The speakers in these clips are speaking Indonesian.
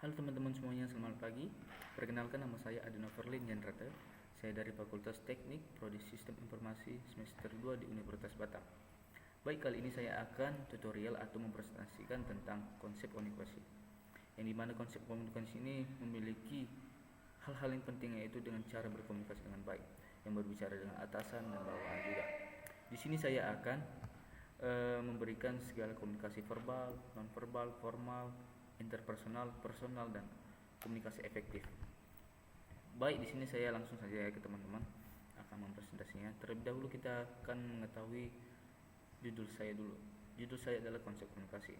Halo teman-teman semuanya, selamat pagi. Perkenalkan, nama saya Adino Verlin Yandrata. Saya dari Fakultas Teknik Prodi Sistem Informasi semester 2 di Universitas Batam. Baik, kali ini saya akan tutorial atau mempresentasikan tentang konsep komunikasi. Yang dimana konsep komunikasi ini memiliki hal-hal yang penting, yaitu dengan cara berkomunikasi dengan baik, yang berbicara dengan atasan dan bawahan juga. Di sini saya akan memberikan segala komunikasi verbal, non-verbal, formal, interpersonal, personal, dan komunikasi efektif. Baik, di sini saya langsung saja ke teman-teman akan mempresentasinya. Terlebih dahulu kita akan mengetahui judul saya dulu. Judul saya adalah konsep komunikasi.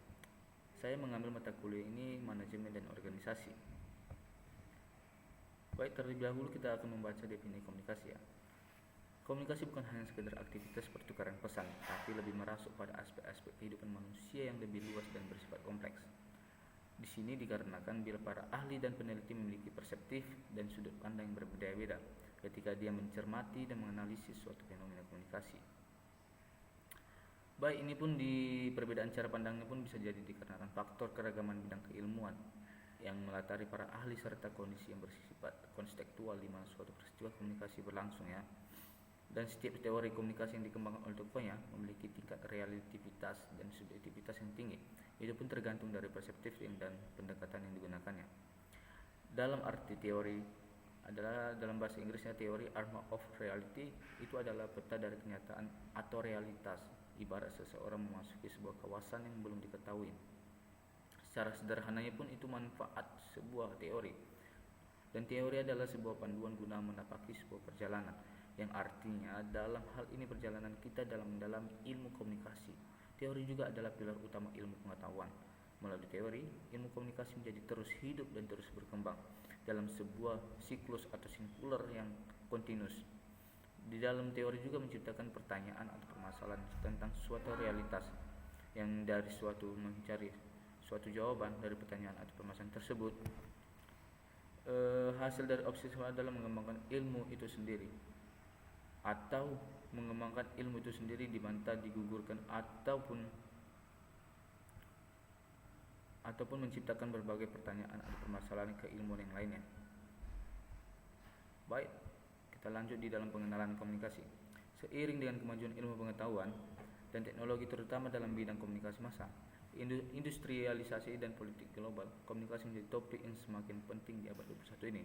Saya mengambil mata kuliah ini manajemen dan organisasi. Baik, terlebih dahulu kita akan membaca definisi komunikasi ya. Komunikasi bukan hanya sekedar aktivitas pertukaran pesan, tapi lebih merasuk pada aspek-aspek kehidupan manusia yang lebih luas dan bersifat kompleks. Di sini dikarenakan bila para ahli dan peneliti memiliki perspektif dan sudut pandang yang berbeda-beda ketika dia mencermati dan menganalisis suatu fenomena komunikasi. Baik, ini pun di perbedaan cara pandangnya pun bisa jadi dikarenakan faktor keragaman bidang keilmuan yang melatari para ahli serta kondisi yang bersifat kontekstual di mana suatu peristiwa komunikasi berlangsung ya. Dan setiap teori komunikasi yang dikembangkan oleh tokohnya memiliki tingkat relativitas dan subjektivitas yang tinggi. Itu pun tergantung dari perspektif dan pendekatan yang digunakannya. Dalam arti teori adalah, dalam bahasa Inggrisnya, teori arma of reality itu adalah peta dari kenyataan atau realitas, ibarat seseorang memasuki sebuah kawasan yang belum diketahui. Secara sederhananya pun itu manfaat sebuah teori. Dan teori adalah sebuah panduan guna menapaki sebuah perjalanan, yang artinya dalam hal ini perjalanan kita dalam mendalami ilmu komunikasi. Teori juga adalah pilar utama ilmu pengetahuan. Melalui teori, ilmu komunikasi menjadi terus hidup dan terus berkembang dalam sebuah siklus atau singular yang kontinus. Di dalam teori juga menciptakan pertanyaan atau permasalahan tentang suatu realitas, yang dari suatu mencari suatu jawaban dari pertanyaan atau permasalahan tersebut. Hasil dari obsesi adalah mengembangkan ilmu itu sendiri, atau mengembangkan ilmu itu sendiri dibantah, digugurkan, ataupun menciptakan berbagai pertanyaan atau permasalahan keilmuan yang lainnya. Baik, kita lanjut di dalam pengenalan komunikasi. Seiring dengan kemajuan ilmu pengetahuan dan teknologi terutama dalam bidang komunikasi massa, industrialisasi dan politik global, komunikasi menjadi topik yang semakin penting di abad 21 ini.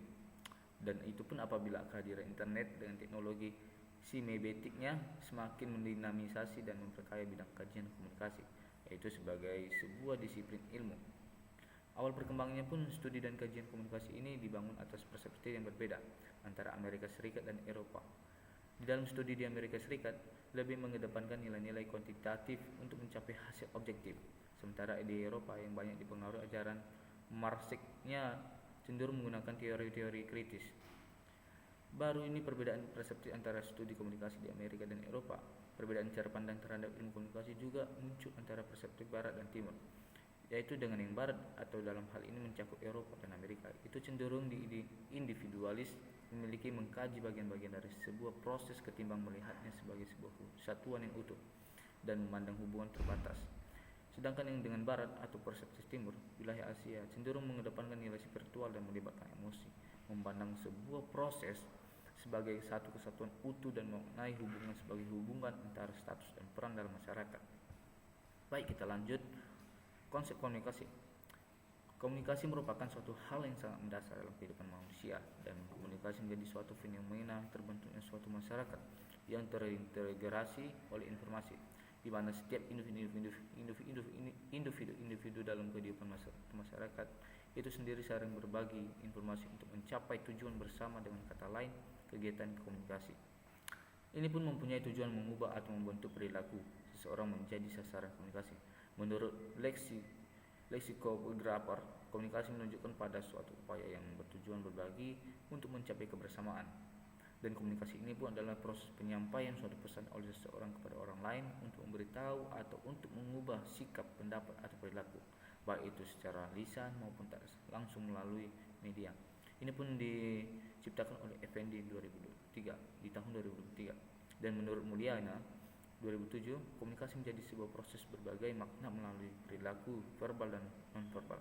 Dan itu pun apabila kehadiran internet dengan teknologi simebetiknya semakin mendinamisasi dan memperkaya bidang kajian komunikasi, yaitu sebagai sebuah disiplin ilmu. Awal perkembangannya pun studi dan kajian komunikasi ini dibangun atas perspektif yang berbeda antara Amerika Serikat dan Eropa. Di dalam studi di Amerika Serikat lebih mengedepankan nilai-nilai kuantitatif untuk mencapai hasil objektif, sementara di Eropa yang banyak dipengaruhi ajaran Marxisnya cenderung menggunakan teori-teori kritis. Baru ini perbedaan persepsi antara studi komunikasi di Amerika dan Eropa. Perbedaan cara pandang terhadap ilmu komunikasi juga muncul antara perspektif Barat dan Timur, yaitu dengan yang Barat atau dalam hal ini mencakup Eropa dan Amerika itu cenderung individualis, memiliki mengkaji bagian-bagian dari sebuah proses ketimbang melihatnya sebagai sebuah kesatuan yang utuh dan memandang hubungan terbatas. Sedangkan yang dengan Barat atau persepsi Timur, wilayah Asia, cenderung mengedepankan nilai spiritual dan melibatkan emosi, memandang sebuah proses sebagai satu kesatuan utuh dan mengenai hubungan sebagai hubungan antara status dan peran dalam masyarakat. Baik, kita lanjut. Konsep komunikasi. Komunikasi merupakan suatu hal yang sangat mendasar dalam kehidupan manusia, dan komunikasi menjadi suatu fenomena terbentuknya suatu masyarakat yang terintegrasi oleh informasi, di mana setiap individu dalam kehidupan masyarakat itu sendiri saling berbagi informasi untuk mencapai tujuan bersama. Dengan kata lain, kegiatan komunikasi ini pun mempunyai tujuan mengubah atau membentuk perilaku seseorang menjadi sasaran komunikasi. Menurut leksikografer, komunikasi menunjukkan pada suatu upaya yang bertujuan berbagi untuk mencapai kebersamaan. Dan komunikasi ini pun adalah proses penyampaian suatu pesan oleh seseorang kepada orang lain untuk memberitahu atau untuk mengubah sikap, pendapat, atau perilaku, baik itu secara lisan maupun tak langsung melalui media. Ini pun diciptakan oleh Effendi di tahun 2003. Dan menurut Mulyana 2007, komunikasi menjadi sebuah proses berbagai makna melalui perilaku verbal dan non-verbal.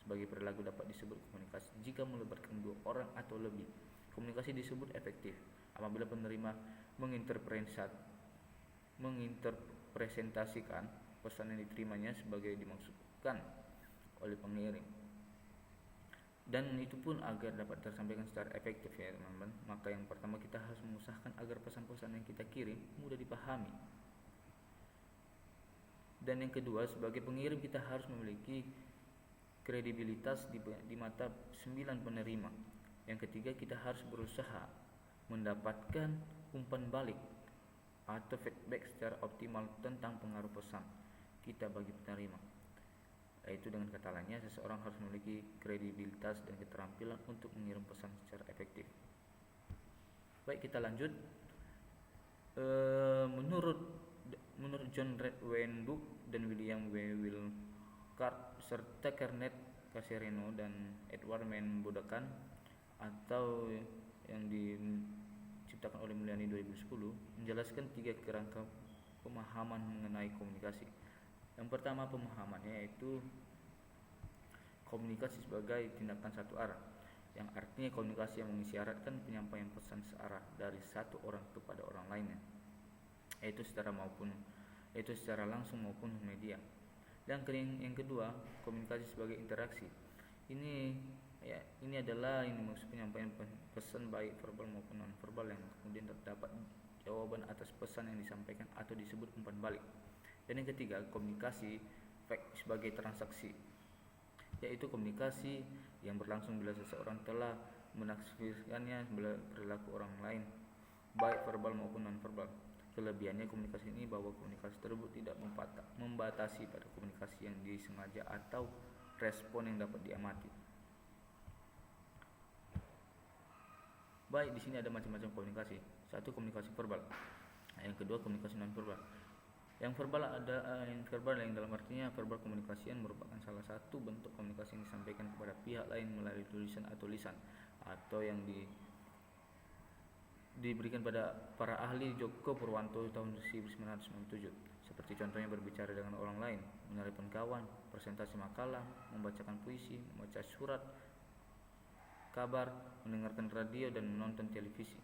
Sebagai perilaku dapat disebut komunikasi jika melibatkan dua orang atau lebih. Komunikasi disebut efektif apabila penerima menginterpresentasikan pesan yang diterimanya sebagai dimaksudkan oleh pengirim. Dan itu pun agar dapat tersampaikan secara efektif ya teman-teman. Maka yang pertama kita harus mengusahakan agar pesan-pesan yang kita kirim mudah dipahami. Dan yang kedua, sebagai pengirim kita harus memiliki kredibilitas di mata 9 penerima. Yang ketiga, kita harus berusaha mendapatkan umpan balik atau feedback secara optimal tentang pengaruh pesan kita bagi penerima. Yaitu dengan kata lainnya, seseorang harus memiliki kredibilitas dan keterampilan untuk mengirim pesan secara efektif. Baik, kita lanjut. Menurut John Red Weinbuch dan William W. Wilcard serta Kenneth Casereno dan Edward Menbodakan atau yang diciptakan oleh Mulyani 2010 menjelaskan 3 kerangka pemahaman mengenai komunikasi. Yang pertama pemahamannya yaitu komunikasi sebagai tindakan satu arah, yang artinya komunikasi yang mengisyaratkan penyampaian pesan searah dari satu orang kepada orang lainnya, yaitu secara langsung maupun media. Dan yang kedua, komunikasi sebagai interaksi. Ini adalah maksud penyampaian pesan baik verbal maupun non verbal yang kemudian terdapat jawaban atas pesan yang disampaikan atau disebut umpan balik. Dan yang ketiga, komunikasi sebagai transaksi, yaitu komunikasi yang berlangsung bila seseorang telah menafsirkannya perilaku orang lain, baik verbal maupun non verbal. Kelebihannya komunikasi ini bahwa komunikasi tersebut tidak membatasi pada komunikasi yang disengaja atau respon yang dapat diamati. Baik, di sini ada macam-macam komunikasi. Satu, komunikasi verbal. Yang kedua, komunikasi non verbal. Yang verbal yang dalam artinya verbal komunikasi merupakan salah satu bentuk komunikasi yang disampaikan kepada pihak lain melalui tulisan atau lisan, atau yang diberikan pada para ahli Joko Purwanto tahun 1997. Seperti contohnya berbicara dengan orang lain, menelepon kawan, presentasi makalah, membacakan puisi, membaca surat kabar, mendengarkan radio dan menonton televisi.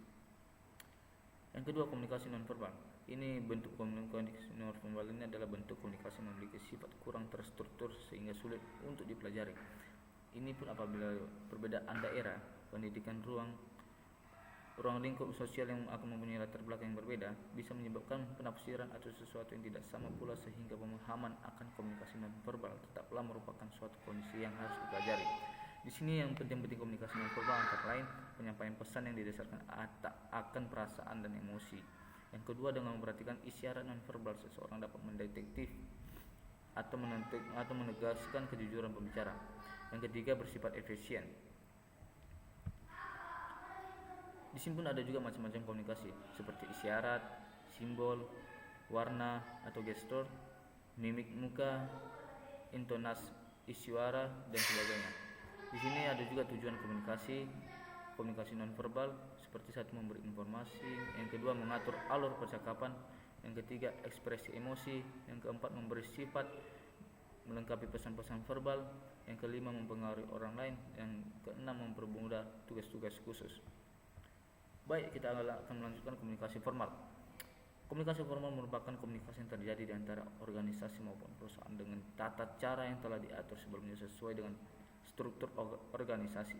Yang kedua, komunikasi non verbal. Ini bentuk komunikasi non verbal ini adalah bentuk komunikasi yang memiliki sifat kurang terstruktur sehingga sulit untuk dipelajari. Ini pun apabila perbedaan daerah, pendidikan, ruang lingkup sosial yang akan mempunyai latar belakang yang berbeda bisa menyebabkan penafsiran atau sesuatu yang tidak sama pula, sehingga pemahaman akan komunikasi non verbal tetaplah merupakan suatu kondisi yang harus dipelajari. Di sini yang penting komunikasi non verbal antara lain penyampaian pesan yang didasarkan akan perasaan dan emosi. Yang kedua, dengan memperhatikan isyarat non verbal, seseorang dapat mendetektif atau menegaskan kejujuran pembicara. Yang ketiga, bersifat efisien. Di sini pun ada juga macam-macam komunikasi seperti isyarat, simbol, warna atau gestur, mimik muka, intonasi suara dan sebagainya. Di sini ada juga tujuan komunikasi non verbal seperti satu, memberi informasi, yang kedua mengatur alur percakapan, yang ketiga ekspresi emosi, yang keempat memberi sifat melengkapi pesan-pesan verbal, yang kelima mempengaruhi orang lain, yang keenam mempermudah tugas-tugas khusus. Baik, kita akan melanjutkan komunikasi formal. Komunikasi formal merupakan komunikasi yang terjadi di antara organisasi maupun perusahaan dengan tata cara yang telah diatur sebelumnya sesuai dengan struktur organisasi.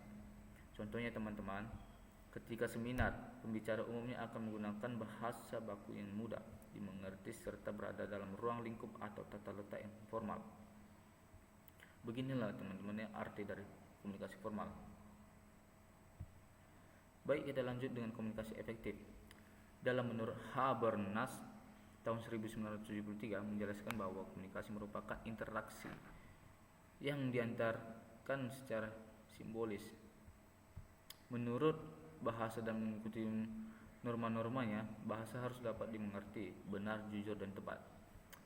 Contohnya teman-teman, ketika seminar, pembicara umumnya akan menggunakan bahasa baku yang mudah dimengerti serta berada dalam ruang lingkup atau tata letak yang formal. Beginilah teman-teman arti dari komunikasi formal. Baik, kita lanjut dengan komunikasi efektif. Dalam menurut Habermas tahun 1973 menjelaskan bahwa komunikasi merupakan interaksi yang diantarkan secara simbolis. Menurut bahasa dan mengikuti norma-normanya, bahasa harus dapat dimengerti, benar, jujur, dan tepat.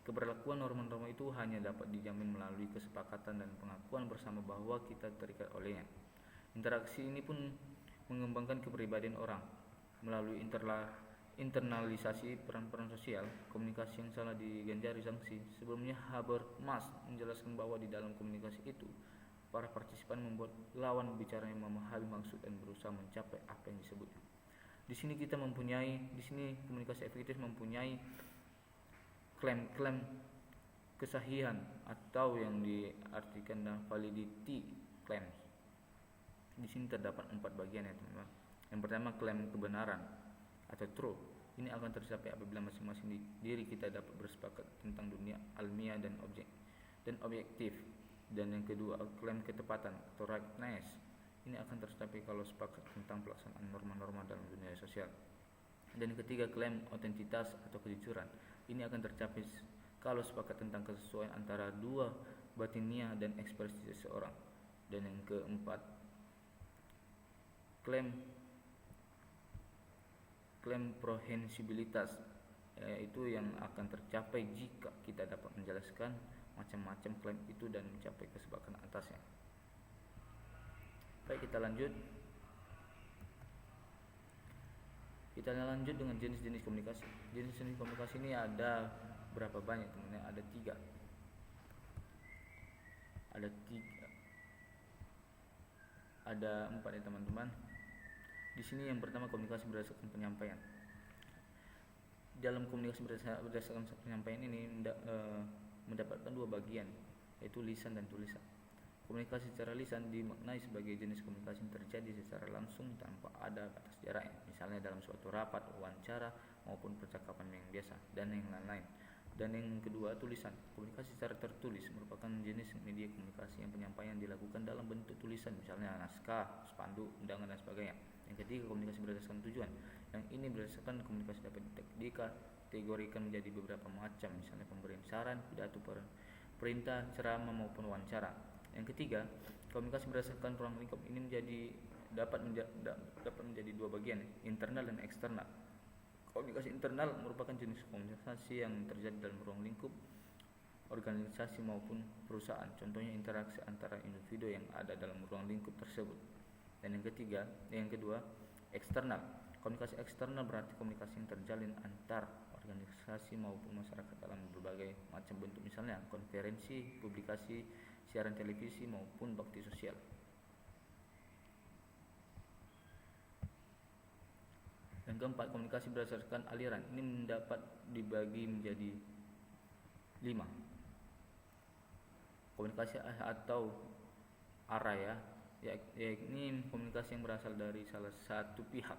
Keberlakuan norma-norma itu hanya dapat dijamin melalui kesepakatan dan pengakuan bersama bahwa kita terikat olehnya. Interaksi ini pun mengembangkan kepribadian orang melalui internalisasi peran-peran sosial. Komunikasi yang salah diganjari sanksi. Sebelumnya Habermas menjelaskan bahwa di dalam komunikasi itu Para partisipan membuat lawan bicaranya memahami maksud dan berusaha mencapai apa yang disebutnya. Di sini komunikasi efektif mempunyai klaim-klaim kesahihan atau yang diartikan dengan validity claims. Di sini terdapat 4 bagian ya teman-teman. Yang pertama, klaim kebenaran atau true. Ini akan tercapai apabila masing-masing diri kita dapat bersepakat tentang dunia almiah dan objektif. Dan yang kedua, klaim ketepatan atau rightness. Ini akan tercapai kalau sepakat tentang pelaksanaan norma-norma dalam dunia sosial. Dan yang ketiga, klaim otentitas atau kejujuran. Ini akan tercapai kalau sepakat tentang kesesuaian antara dua batiniah dan ekspresi seseorang. Dan yang keempat, klaim prohensibilitas, yaitu yang akan tercapai jika kita dapat menjelaskan macam-macam klaim itu dan mencapai kesepakatan atasnya. Baik, kita lanjut dengan jenis-jenis komunikasi. Jenis-jenis komunikasi ini ada berapa banyak teman-teman? Ada 3. Ada 4 ya teman-teman. Di sini yang pertama, komunikasi berdasarkan penyampaian. Dalam komunikasi berdasarkan penyampaian ini mendapatkan 2 bagian, yaitu lisan dan tulisan. Komunikasi secara lisan dimaknai sebagai jenis komunikasi yang terjadi secara langsung tanpa ada batas jarak, misalnya dalam suatu rapat, wawancara, maupun percakapan yang biasa, dan yang lain-lain. Dan yang kedua, tulisan. Komunikasi secara tertulis merupakan jenis media komunikasi yang penyampaian dilakukan dalam bentuk tulisan, misalnya naskah, spanduk, undangan, dan sebagainya. Yang ketiga, komunikasi berdasarkan tujuan. Yang ini berdasarkan komunikasi dapat dikategorikan menjadi beberapa macam, misalnya pemberian saran, pidato, perintah, ceramah, maupun wawancara. Yang ketiga, komunikasi berdasarkan ruang lingkup. Ini dapat menjadi 2 bagian, internal dan eksternal. Komunikasi internal merupakan jenis komunikasi yang terjadi dalam ruang lingkup organisasi maupun perusahaan. Contohnya interaksi antara individu yang ada dalam ruang lingkup tersebut. Dan yang kedua, eksternal. Komunikasi eksternal berarti komunikasi yang terjalin antar organisasi maupun masyarakat dalam berbagai macam bentuk, misalnya konferensi, publikasi, siaran televisi, maupun bakti sosial. Yang keempat, komunikasi berdasarkan aliran. Ini dapat dibagi menjadi 5. Komunikasi atau arah yakni komunikasi yang berasal dari salah satu pihak.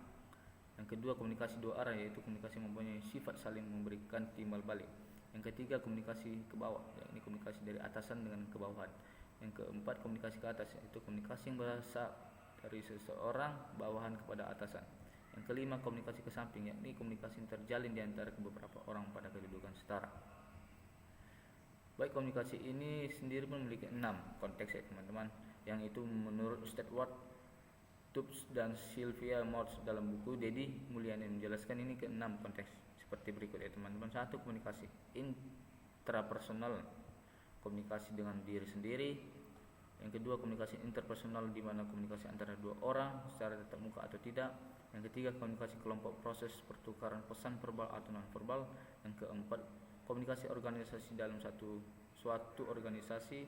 Yang kedua, komunikasi 2 arah, yaitu komunikasi yang mempunyai sifat saling memberikan timbal balik. Yang ketiga, komunikasi ke bawah, yakni komunikasi dari atasan dengan ke bawahan. Yang keempat, komunikasi ke atas, yaitu komunikasi yang berasal dari seseorang bawahan kepada atasan. Yang kelima, komunikasi ke samping, yakni komunikasi yang terjalin di antara beberapa orang pada kedudukan setara. Baik, komunikasi ini sendiri pun memiliki 6 konteks ya teman-teman, yang itu menurut Stewart, Tubbs, dan Sylvia Morse dalam buku Dedi Mulyana menjelaskan ini ke 6 konteks seperti berikut ya teman-teman. 1. Komunikasi intrapersonal, komunikasi dengan diri sendiri. Yang kedua, komunikasi interpersonal, di mana komunikasi antara 2 orang secara tatap muka atau tidak. Yang ketiga, komunikasi kelompok, proses pertukaran pesan verbal atau non verbal. Yang keempat, komunikasi organisasi dalam suatu organisasi.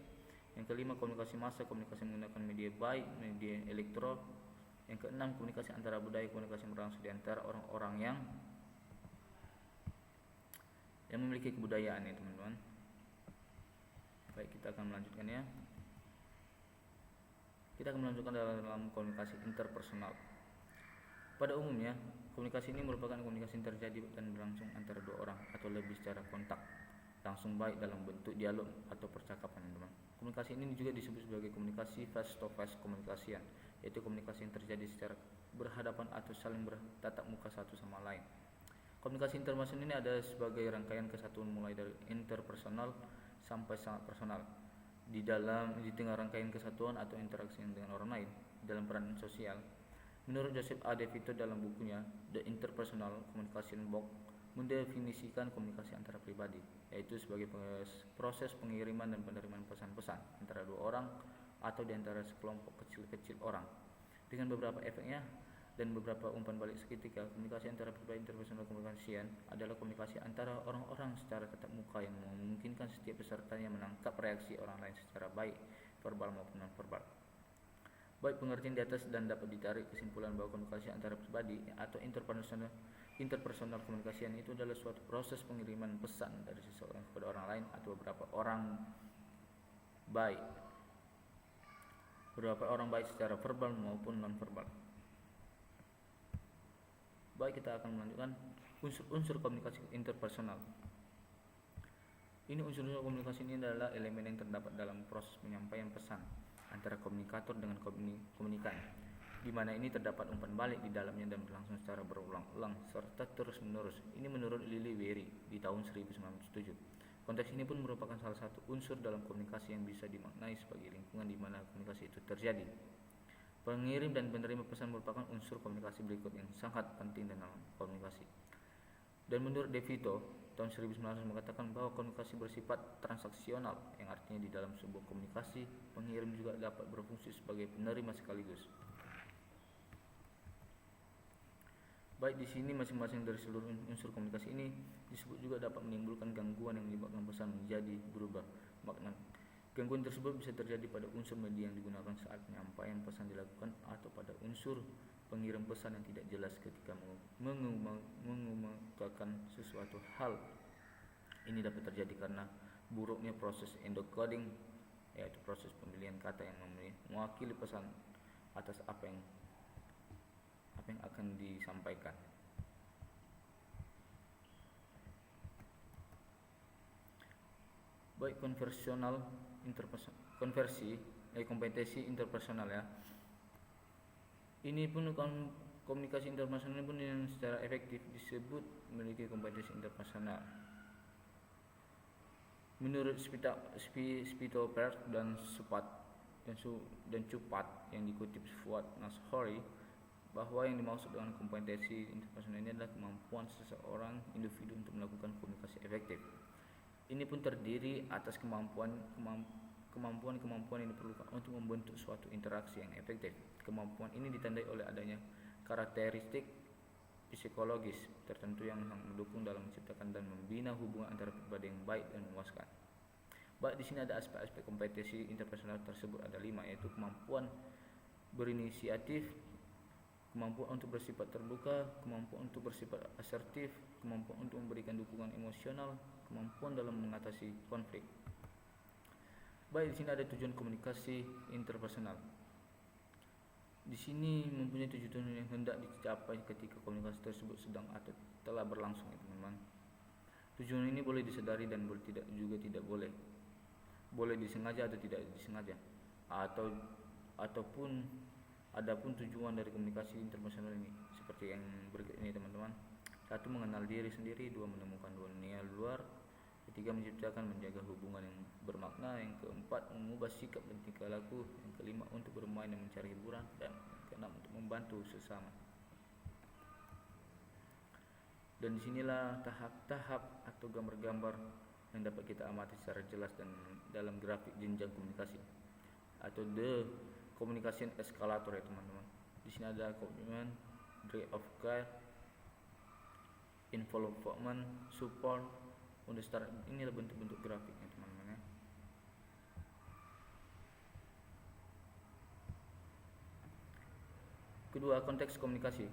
Yang kelima, komunikasi massa, komunikasi menggunakan media baik, media elektro. Yang keenam, komunikasi antara budaya, komunikasi berlangsung di antara orang-orang yang memiliki kebudayaan ya teman-teman. Baik, kita akan melanjutkan ya. Kita akan melanjutkan dalam komunikasi interpersonal. Pada umumnya, komunikasi ini merupakan komunikasi yang terjadi dan berlangsung antara 2 orang atau lebih secara kontak langsung, baik dalam bentuk dialog atau percakapan teman. Komunikasi ini juga disebut sebagai komunikasi face to face communication, yaitu komunikasi yang terjadi secara berhadapan atau saling bertatap muka satu sama lain. Komunikasi interpersonal ini ada sebagai rangkaian kesatuan mulai dari interpersonal sampai sangat personal. Di tengah rangkaian kesatuan atau interaksi dengan orang lain dalam peran sosial. Menurut Joseph A. DeVito dalam bukunya The Interpersonal Communication Book, mendefinisikan komunikasi antara pribadi, yaitu sebagai proses pengiriman dan penerimaan pesan-pesan antara 2 orang atau di antara sekelompok kecil-kecil orang. Dengan beberapa efeknya dan beberapa umpan balik seketika, komunikasi antara pribadi interpersonal communication adalah komunikasi antara orang-orang secara tatap muka yang memungkinkan setiap pesertanya menangkap reaksi orang lain secara baik, verbal maupun non-verbal. Baik pengertian di atas dan dapat ditarik kesimpulan bahwa komunikasi antara pribadi atau interpersonal komunikasi itu adalah suatu proses pengiriman pesan dari seseorang kepada orang lain atau beberapa orang baik secara verbal maupun non-verbal. Baik, kita akan melanjutkan unsur-unsur komunikasi interpersonal. Ini unsur-unsur komunikasi ini adalah elemen yang terdapat dalam proses penyampaian pesan antara komunikator dengan komunikan, di mana ini terdapat umpan balik di dalamnya dan berlangsung secara berulang-ulang serta terus-menerus. Ini menurut Lily Wery di tahun 1907. Konteks ini pun merupakan salah satu unsur dalam komunikasi yang bisa dimaknai sebagai lingkungan di mana komunikasi itu terjadi. Pengirim dan penerima pesan merupakan unsur komunikasi berikut yang sangat penting dalam komunikasi. Dan menurut De Vito, tahun 1900 mengatakan bahwa komunikasi bersifat transaksional, yang artinya di dalam sebuah komunikasi, pengirim juga dapat berfungsi sebagai penerima sekaligus. Baik, di sini masing-masing dari seluruh unsur komunikasi ini disebut juga dapat menimbulkan gangguan yang menyebabkan pesan menjadi berubah makna. Gangguan tersebut bisa terjadi pada unsur media yang digunakan saat penyampaian pesan dilakukan atau pada unsur pengirim pesan yang tidak jelas ketika mengemukakan sesuatu hal. Ini dapat terjadi karena buruknya proses encoding, yaitu proses pemilihan kata yang mewakili pesan atas apa yang akan disampaikan. Baik, kompetensi interpersonal ya. Ini pun komunikasi interpersonal pun yang secara efektif disebut memiliki kompetensi interpersonal. Menurut Spitofert dan Cupat yang dikutip Fuad Nashori, bahwa yang dimaksud dengan kompetensi interpersonal ini adalah kemampuan seseorang individu untuk melakukan komunikasi efektif. Ini pun terdiri atas kemampuan yang diperlukan untuk membentuk suatu interaksi yang efektif. Kemampuan ini ditandai oleh adanya karakteristik psikologis tertentu yang mendukung dalam menciptakan dan membina hubungan antara pribadi yang baik dan memuaskan. Baik, di sini ada aspek-aspek kompetensi interpersonal tersebut ada 5, yaitu kemampuan berinisiatif, kemampuan untuk bersifat terbuka, kemampuan untuk bersifat asertif, kemampuan untuk memberikan dukungan emosional, kemampuan dalam mengatasi konflik. Baik, di sini ada tujuan komunikasi interpersonal. Di sini mempunyai tujuan yang hendak dicapai ketika komunikasi tersebut sedang atau telah berlangsung, teman-teman. Tujuan ini boleh disadari dan tidak boleh. Boleh disengaja atau tidak disengaja. Adapun tujuan dari komunikasi interpersonal ini seperti yang berikut ini, teman-teman. 1. Mengenal diri sendiri. 2. Menemukan dunia luar. 3. Menciptakan menjaga hubungan yang bermakna. Yang keempat, mengubah sikap dan tingkah laku. Yang kelima, untuk bermain dan mencari hiburan. Dan yang keenam, untuk membantu sesama. Dan disinilah tahap-tahap atau gambar-gambar yang dapat kita amati secara jelas dan dalam grafik jenjang komunikasi atau the communication escalator ya, teman-teman. Di sini ada commitment, rate of care, involvement, support, understand. Ini adalah bentuk-bentuk grafiknya, teman-teman ya. Kedua, konteks komunikasi.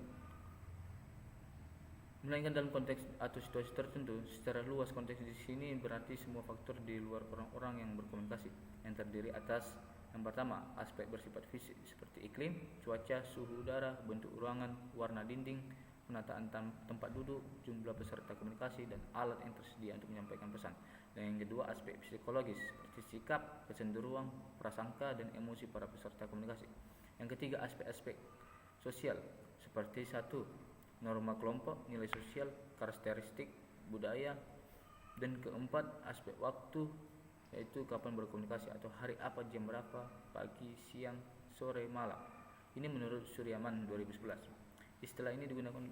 Melainkan dalam konteks atau situasi tertentu. Secara luas, konteks di sini berarti semua faktor di luar orang-orang yang berkomunikasi, yang terdiri atas yang pertama, aspek bersifat fisik seperti iklim, cuaca, suhu udara, bentuk ruangan, warna dinding, penataan tempat duduk, jumlah peserta komunikasi, dan alat yang tersedia untuk menyampaikan pesan. Dan yang kedua, aspek psikologis seperti sikap, kecenderungan, prasangka, dan emosi para peserta komunikasi. Yang ketiga, aspek-aspek sosial seperti 1. Norma kelompok, nilai sosial, karakteristik, budaya. Dan keempat, aspek waktu, yaitu kapan berkomunikasi atau hari apa, jam berapa, pagi, siang, sore, malam. Ini menurut Suryaman 2011. Istilah ini digunakan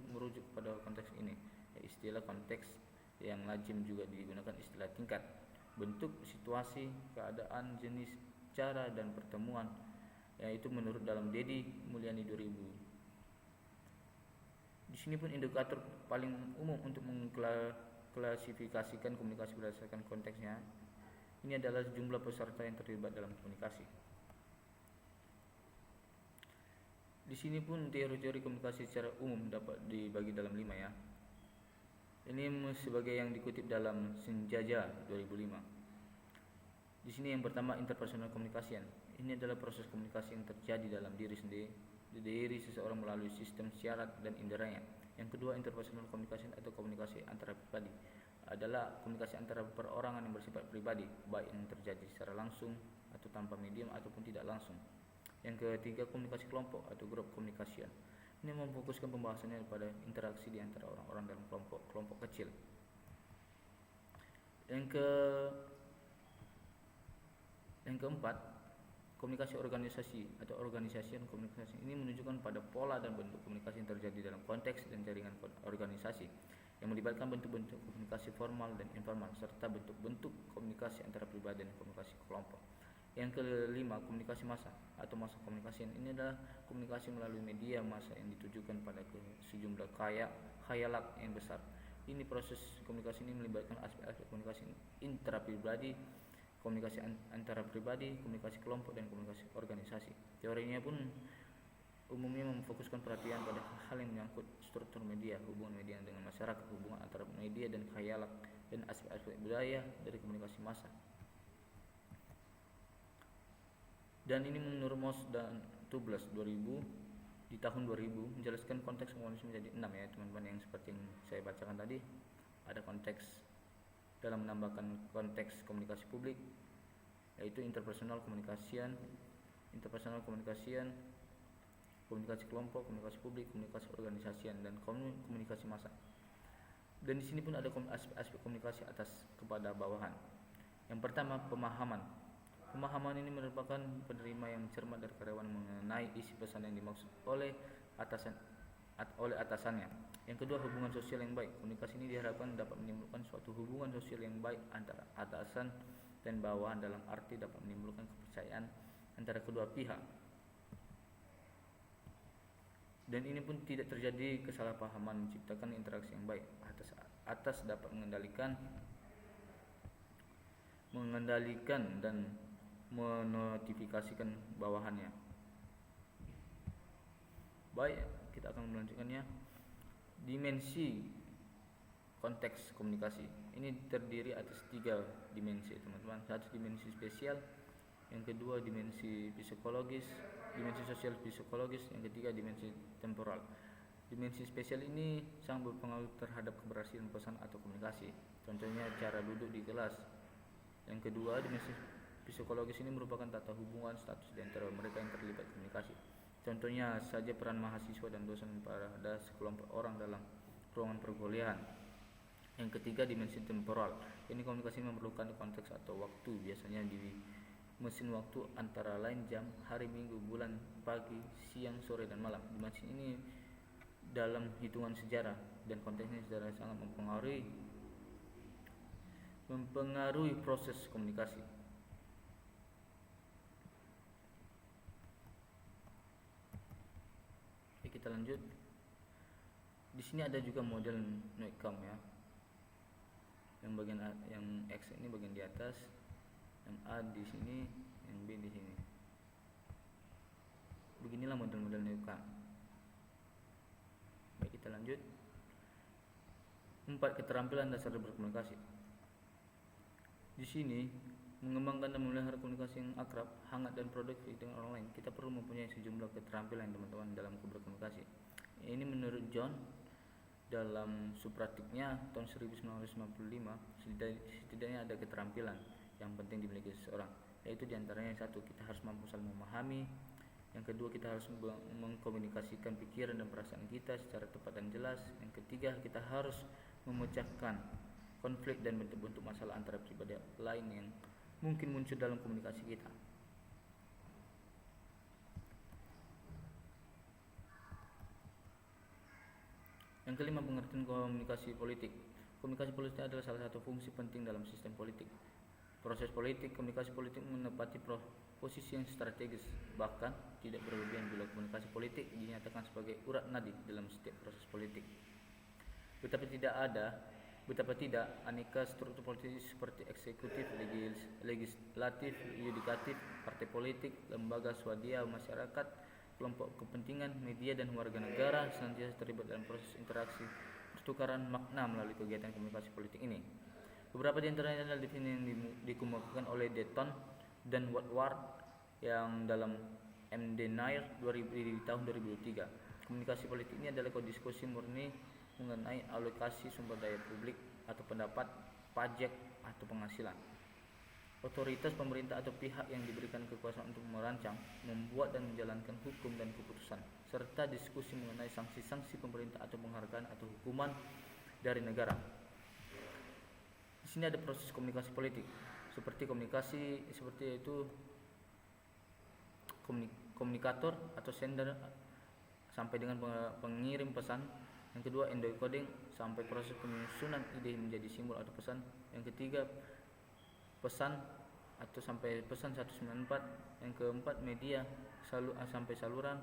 merujuk pada konteks ini. Istilah konteks yang lazim juga digunakan istilah tingkat, bentuk, situasi, keadaan, jenis, cara, dan pertemuan, yaitu menurut dalam Dedi Mulyani 2000. Di sini pun indikator paling umum untuk mengklasifikasikan komunikasi berdasarkan konteksnya Ini adalah jumlah peserta yang terlibat dalam komunikasi. Di sini pun teori-teori komunikasi secara umum dapat dibagi dalam 5 ya. Ini sebagai yang dikutip dalam Senjaja 2005. Di sini yang pertama interpersonal communication. Ini adalah proses komunikasi yang terjadi dalam diri seseorang melalui sistem syarat dan inderanya. Yang kedua interpersonal communication atau komunikasi antara pribadi adalah komunikasi antara perorangan yang bersifat pribadi, baik yang terjadi secara langsung atau tanpa medium ataupun tidak langsung. Yang ketiga komunikasi kelompok atau group communication. Ini memfokuskan pembahasannya pada interaksi di antara orang-orang dalam kelompok kecil. Yang keempat komunikasi organisasi atau organization communication. Ini menunjukkan pada pola dan bentuk komunikasi yang terjadi dalam konteks dan jaringan organisasi yang melibatkan bentuk-bentuk komunikasi formal dan informal serta bentuk-bentuk komunikasi antara pribadi dan komunikasi kelompok. Yang kelima komunikasi massa atau massa communication. Ini adalah komunikasi melalui media massa yang ditujukan pada sejumlah khayalak yang besar. Ini proses komunikasi ini melibatkan aspek-aspek komunikasi intrapribadi, komunikasi antara pribadi, komunikasi kelompok, dan komunikasi organisasi. Teorinya pun umumnya memfokuskan perhatian pada hal yang menyangkut struktur media, hubungan media dengan masyarakat, hubungan antara media dan khayalak, dan aspek-aspek budaya dari komunikasi massa. Dan ini menurut Moss dan Tublas 2000 di tahun 2000 menjelaskan konteks komunikasi menjadi 6 ya teman-teman, yang seperti yang saya bacakan tadi. Ada konteks dalam menambahkan konteks komunikasi publik, yaitu interpersonal communication, komunikasi kelompok, komunikasi publik, komunikasi organisasi, dan komunikasi massa. Dan di sini pun ada aspek komunikasi atas kepada bawahan. Yang pertama pemahaman. Pemahaman ini merupakan penerima yang cermat dari karyawan mengenai isi pesan yang dimaksud oleh atasannya. Yang kedua hubungan sosial yang baik. Komunikasi ini diharapkan dapat menimbulkan suatu hubungan sosial yang baik antara atasan dan bawahan, dalam arti dapat menimbulkan kepercayaan antara kedua pihak. Dan ini pun tidak terjadi kesalahpahaman, menciptakan interaksi yang baik. Atas dapat mengendalikan dan menotifikasikan bawahannya. Baik, kita akan melanjutkannya. Dimensi konteks komunikasi ini terdiri atas 3 dimensi teman-teman. Satu dimensi spesial, yang kedua dimensi psikologis, dimensi sosial psikologis, yang ketiga dimensi temporal. Dimensi spesial ini sangat berpengaruh terhadap keberhasilan pesan atau komunikasi. Contohnya cara duduk di kelas. Yang kedua dimensi psikologis ini merupakan tata hubungan status di antara mereka yang terlibat komunikasi. Contohnya saja peran mahasiswa dan dosen pada sekelompok orang dalam ruangan perkuliahan. Yang ketiga dimensi temporal. Ini komunikasi memerlukan konteks atau waktu, biasanya di mesin waktu antara lain jam, hari, minggu, bulan, pagi, siang, sore, dan malam. Dimensi ini dalam hitungan sejarah dan konteksnya sejarah sangat mempengaruhi proses komunikasi. Oke, kita lanjut. Di sini ada juga model Neukom ya. Yang bagian yang X ini bagian di atas, yang A di sini, yang B di sini. Beginilah model-model Neukom. Baik, kita lanjut. 4 keterampilan dasar berkomunikasi. Di sini mengembangkan dan memelihara komunikasi yang akrab, hangat, dan produktif dengan orang lain. Kita perlu mempunyai sejumlah keterampilan teman-teman dalam berkomunikasi. Ini menurut John dalam supratiknya tahun 1995, setidaknya ada keterampilan yang penting dimiliki seseorang, yaitu diantaranya yang satu, kita harus mampu saling memahami. Yang kedua, kita harus mengkomunikasikan pikiran dan perasaan kita secara tepat dan jelas. Yang ketiga, kita harus memecahkan konflik dan bentuk-bentuk masalah antara pribadi lain yang mungkin muncul dalam komunikasi kita. Yang kelima, pengertian komunikasi politik. Komunikasi politik adalah salah satu fungsi penting dalam sistem politik. Proses politik, komunikasi politik menepati posisi yang strategis, bahkan tidak berlebihan bila komunikasi politik dinyatakan sebagai urat nadi dalam setiap proses politik. Tetapi tidak ada Betapa tidak, aneka struktur politik seperti eksekutif, legislatif, yudikatif, partai politik, lembaga swadaya, masyarakat, kelompok kepentingan, media, dan warga negara senantiasa terlibat dalam proses interaksi pertukaran makna melalui kegiatan komunikasi politik ini. Beberapa di antaranya adalah definisi yang dikemukakan oleh Dayton dan Woodward yang dalam MD Nair di tahun 2003. Komunikasi politik ini adalah diskusi murni mengenai alokasi sumber daya publik atau pendapat, pajak, atau penghasilan. Otoritas pemerintah atau pihak yang diberikan kekuasaan untuk merancang, membuat dan menjalankan hukum dan keputusan, serta diskusi mengenai sanksi-sanksi pemerintah atau penghargaan atau hukuman dari negara. Di sini ada proses komunikasi politik, seperti komunikator atau sender sampai dengan pengirim pesan. Yang kedua, encoding sampai proses penyusunan ide menjadi simbol atau pesan. Yang ketiga, pesan atau sampai pesan 194. Yang keempat, media sampai saluran.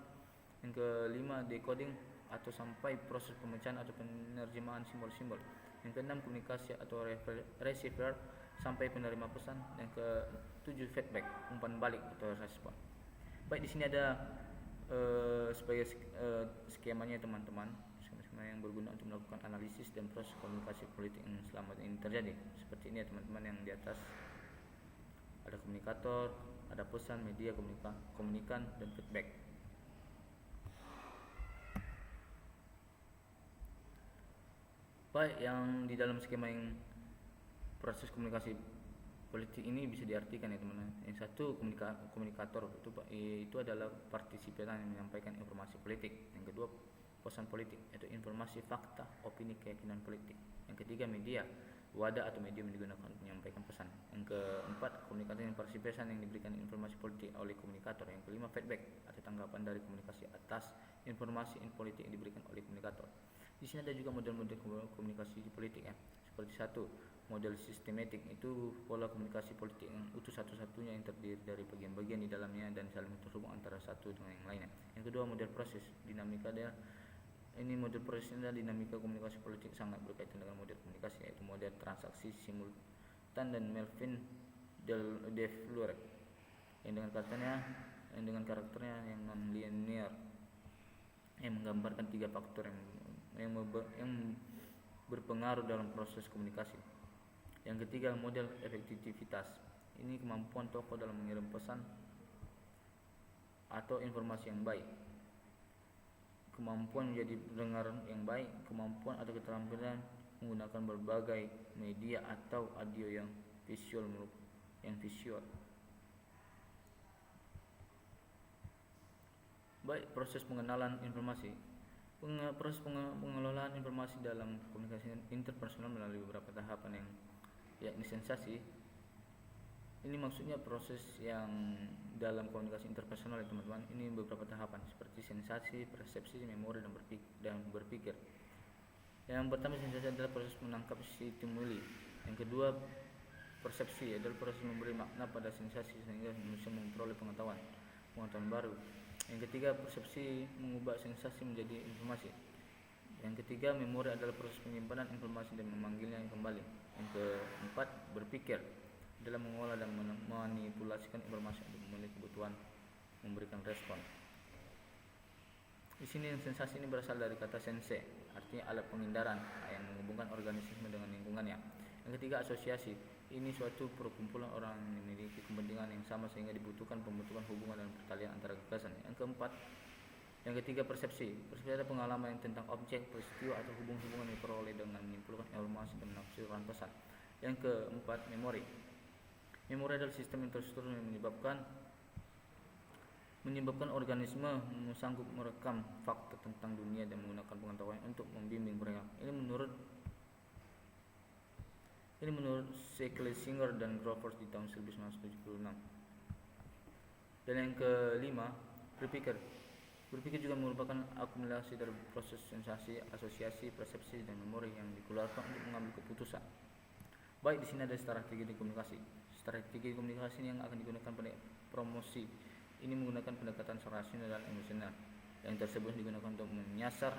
Yang kelima, decoding atau sampai proses pemecahan atau penerjemahan simbol-simbol. Yang keenam, komunikasi atau receiver sampai penerima pesan. Yang ketujuh, feedback, umpan balik atau respon. Baik, di sini ada sebagai skemanya teman-teman, yang berguna untuk melakukan analisis dan proses komunikasi politik yang selama ini terjadi. Seperti ini ya teman-teman, yang di atas ada komunikator, ada pesan, media, komunikan, dan feedback. Baik, yang di dalam skema yang proses komunikasi politik ini bisa diartikan ya teman-teman. Yang satu, komunikator itu adalah partisipan yang menyampaikan informasi politik. Yang kedua, pesan politik, yaitu informasi, fakta, opini, keyakinan politik. Yang ketiga, media, wadah atau medium yang digunakan untuk menyampaikan pesan. Yang keempat, komunikator yang partisipan yang diberikan informasi politik oleh komunikator. Yang kelima, feedback atau tanggapan dari komunikasi atas informasi politik yang diberikan oleh komunikator. Di sini ada juga model-model komunikasi politik ya. Seperti satu, model sistematik, itu pola komunikasi politik yang utuh satu-satunya yang terdiri dari bagian-bagian di dalamnya dan saling terhubung antara satu dengan yang lainnya. Yang kedua, model proses dinamika. Ini model proses dan dinamika komunikasi politik sangat berkaitan dengan model komunikasi, yaitu model transaksi simultan dan Melvin de Fleur yang dengan karakternya yang non-linear, yang menggambarkan tiga faktor yang berpengaruh dalam proses komunikasi. Yang ketiga, model efektivitas. Ini kemampuan tokoh dalam mengirim pesan atau informasi yang baik, kemampuan menjadi pendengar yang baik, kemampuan atau keterampilan menggunakan berbagai media atau audio yang visual. Baik, proses pengenalan informasi. Proses pengelolaan informasi dalam komunikasi interpersonal melalui beberapa tahapan yang yakni sensasi. Ini maksudnya proses yang dalam komunikasi interpersonal ya teman-teman. Ini beberapa tahapan seperti sensasi, persepsi, memori, dan berpikir. Yang pertama, sensasi adalah proses menangkap stimuli. Yang kedua, persepsi adalah proses memberi makna pada sensasi sehingga manusia memperoleh pengetahuan baru. Yang ketiga, persepsi mengubah sensasi menjadi informasi. Yang ketiga, memori adalah proses penyimpanan informasi dan memanggilnya kembali. Yang keempat, berpikir dalam mengolah dan memanipulasikan informasi untuk memenuhi kebutuhan memberikan respon. Di sini sensasi ini berasal dari kata sense, artinya alat pengindaran yang menghubungkan organisme dengan lingkungannya. Yang ketiga, asosiasi. Ini suatu perkumpulan orang yang memiliki kepentingan yang sama sehingga dibutuhkan pembentukan hubungan dan pertalian antara gagasan. Yang ketiga, persepsi. Persepsi adalah pengalaman yang tentang objek, peristiwa, atau hubungan-hubungan yang diperoleh dengan menyimpulkan informasi dan menafsirkan pesan. Yang keempat, memori. Memori adalah sistem yang terstruktur yang menyebabkan organisme sanggup merekam fakta tentang dunia dan menggunakan pengetahuan untuk membimbing mereka. Ini menurut Schlesinger dan Grover di tahun 1976. Dan yang kelima, berpikir. Berpikir juga merupakan akumulasi dari proses sensasi, asosiasi, persepsi, dan memori yang dikeluarkan untuk mengambil keputusan. Baik, di sini ada strategi komunikasi. Strategi komunikasi yang akan digunakan pada promosi ini menggunakan pendekatan rasional dan emosional. Yang tersebut digunakan untuk menyasar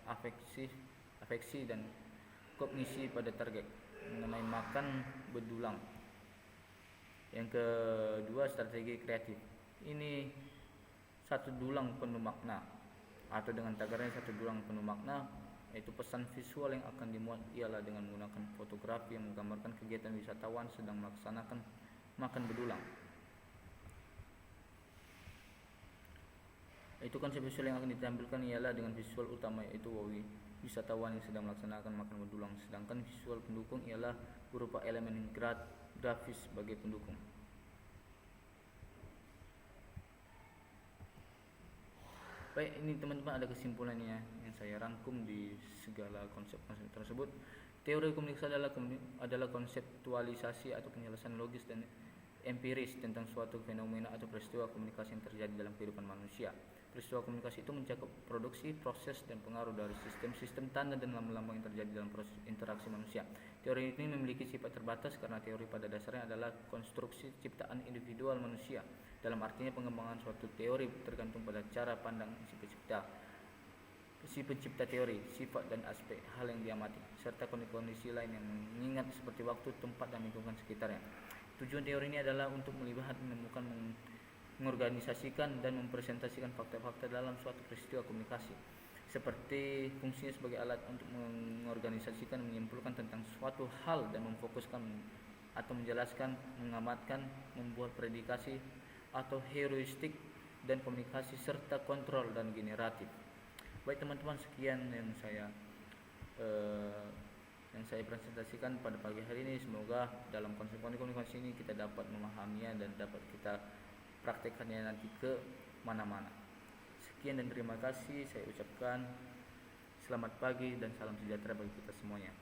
afeksi dan kognisi pada target mengenai makan bedulang. Yang kedua, strategi kreatif. Ini satu dulang penuh makna, atau dengan tagarnya satu dulang penuh makna, yaitu pesan visual yang akan dimuat ialah dengan menggunakan fotografi yang menggambarkan kegiatan wisatawan sedang melaksanakan makan bedulang. Itu konsep visual yang akan ditampilkan ialah dengan visual utama, yaitu wisatawan yang sedang melaksanakan makan bedulang, sedangkan visual pendukung ialah berupa elemen grafis sebagai pendukung. Baik, ini teman-teman ada kesimpulannya yang saya rangkum di segala konsep-konsep tersebut. Teori komunikasi adalah konseptualisasi atau penjelasan logis dan empiris tentang suatu fenomena atau peristiwa komunikasi yang terjadi dalam kehidupan manusia. Peristiwa komunikasi itu mencakup produksi, proses, dan pengaruh dari sistem-sistem tanda dan lambang-lambang yang terjadi dalam proses interaksi manusia. Teori ini memiliki sifat terbatas karena teori pada dasarnya adalah konstruksi ciptaan individual manusia. Dalam artinya pengembangan suatu teori tergantung pada cara pandang si pencipta teori, sifat dan aspek hal yang diamati, serta kondisi lain yang mengingat seperti waktu, tempat, dan lingkungan sekitarnya. Tujuan teori ini adalah untuk melihat, menemukan, mengorganisasikan, dan mempresentasikan fakta-fakta dalam suatu peristiwa komunikasi, seperti fungsinya sebagai alat untuk mengorganisasikan, menyimpulkan tentang suatu hal, dan memfokuskan atau menjelaskan, mengamatkan, membuat predikasi atau heuristik dan komunikasi, serta kontrol dan generatif. Baik teman-teman, sekian yang saya presentasikan pada pagi hari ini. Semoga dalam konsep komunikasi ini kita dapat memahaminya dan dapat kita praktekkannya nanti ke mana-mana. Sekian dan terima kasih. Saya ucapkan selamat pagi dan salam sejahtera bagi kita semuanya.